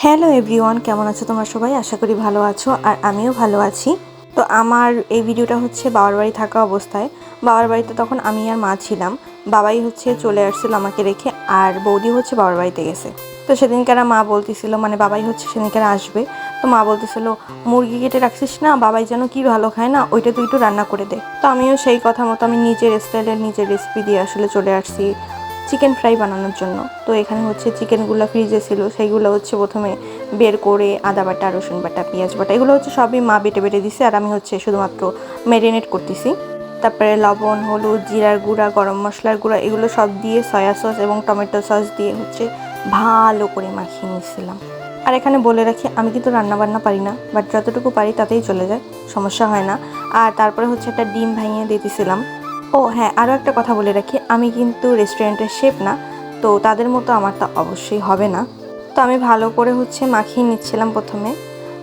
Hello everyone, কেমন আছো তোমরা সবাই? আশা করি ভালো আছো আর আমিও ভালো আছি। তো আমার এই ভিডিওটা হচ্ছে বাবার বাড়ি থাকা অবস্থায়। বাবার বাড়িতে তখন আমি আর মা ছিলাম। বাবাই হচ্ছে চলে আসছিল আমাকে রেখে, আর বৌদি হচ্ছে বাবার বাড়িতে গেছে। তো সেদিনকার মা বলতেছিল, মানে বাবাই হচ্ছে সেদিনকার আসবে। তো মা বলতেছিল, মুরগি কেটে রাখছিস না, বাবাই যেন কি ভালো খায় না, ওইটা তুই একটু রান্না করে দে। তো আমিও সেই কথা মতো আমি নিজের স্টাইলের নিজের রেসিপি দিয়ে আসলে চলে আসছি চিকেন ফ্রাই বানানোর জন্য। তো এখানে হচ্ছে চিকেনগুলো ফ্রিজে ছিল, সেইগুলো হচ্ছে প্রথমে বের করে আদা বাটা, রসুন বাটা, পেঁয়াজ বাটা, এগুলো হচ্ছে সবই মা বেটে বেটে দিছে, আর আমি হচ্ছে শুধুমাত্র ম্যারিনেট করতেছি। তারপরে লবণ, হলুদ, জিরার গুঁড়া, গরম মশলার গুঁড়া, এগুলো সব দিয়ে সয়া সস এবং টমেটো সস দিয়ে হচ্ছে ভালো করে মাখিয়ে নিয়েছিলাম। আর এখানে বলে রাখি, আমি কিন্তু রান্নাবান্না পারি না, বাট যতটুকু পারি তাতেই চলে যায়, সমস্যা হয় না। আর তারপরে হচ্ছে একটা ডিম ভাঙিয়ে দিতেছিলাম। ও হ্যাঁ, আরও একটা কথা বলে রাখি, আমি কিন্তু রেস্টুরেন্টের শেফ না, তো তাদের মতো আমার তা অবশ্যই হবে না। তো আমি ভালো করে হচ্ছে মাখিয়ে নিচ্ছিলাম প্রথমে।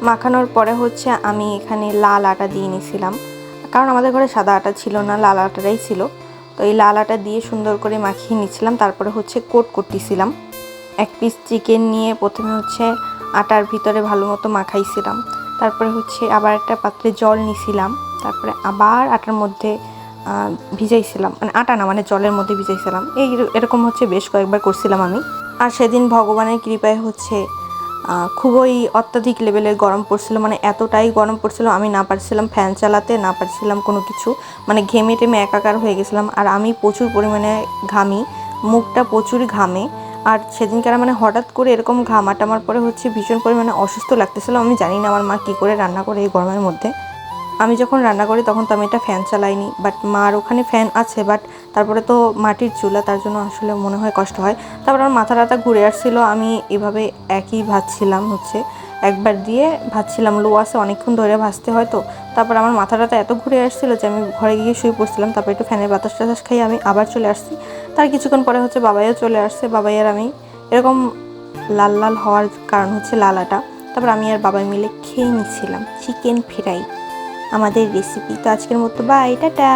মাখানোর পরে হচ্ছে আমি এখানে লাল আটা দিয়ে নিয়েছিলাম, কারণ আমাদের ঘরে সাদা আটা ছিল না, লাল আটাটাই ছিল। তো এই লাল আটা দিয়ে সুন্দর করে মাখিয়ে নিচ্ছিলাম। তারপরে হচ্ছে কোট করতেছিলাম। এক পিস চিকেন নিয়ে প্রথমে হচ্ছে আটার ভিতরে ভালো মতো মাখাইছিলাম। তারপরে হচ্ছে আবার একটা পাত্রে জল নিছিলাম। তারপরে আবার আটার মধ্যে ভিজাইছিলাম, মানে আটা না, মানে জলের মধ্যে ভিজাইছিলাম। এরকম হচ্ছে বেশ কয়েকবার করছিলাম আমি। আর সেদিন ভগবানের কৃপায় হচ্ছে খুবই অত্যাধিক লেভেলের গরম পড়ছিল, মানে এতটাই গরম পড়ছিল আমি না পারছিলাম ফ্যান চালাতে, না পারছিলাম কোনো কিছু, মানে ঘেমে টেমে একাকার হয়ে গেছিলাম। আর আমি প্রচুর পরিমাণে ঘামি, মুখটা প্রচুর ঘামে। আর সেদিনকার মানে হঠাৎ করে এরকম ঘামা টামার পরে হচ্ছে ভীষণ পরিমাণে অসুস্থ লাগতেছিল। আমি জানি না আমার মা কী করে রান্না করে এই গরমের মধ্যে। আমি যখন রান্না করি তখন তো আমি এটা ফ্যান চালাইনি, বাট মার ওখানে ফ্যান আছে, বাট তারপরে তো মাটির চুলা, তার জন্য আসলে মনে হয় কষ্ট হয়। তারপর আমার মাথা টাথা ঘুরে আসছিলো, আমি এভাবে একই ভাজছিলাম, হচ্ছে একবার দিয়ে ভাজছিলাম, লো আছে অনেকক্ষণ ধরে ভাজতে হয়। তো তারপর আমার মাথা টাথা এত ঘুরে আসছিলো যে আমি ঘরে গিয়ে শুয়ে পড়ছিলাম। তারপর একটু ফ্যানের বাতাস টাতাস খাই আমি আবার চলে আসছি। তার কিছুক্ষণ পরে হচ্ছে বাবাইও চলে আসছে। বাবাই আর আমি এরকম লাল লাল হওয়ার কারণ হচ্ছে লাল আটা। তারপর আমি আর বাবাই মিলে খেয়ে নিচ্ছিলাম চিকেন ফ্রাই, আমাদের রেসিপি। তো আজকের মতো বাই, টাটা।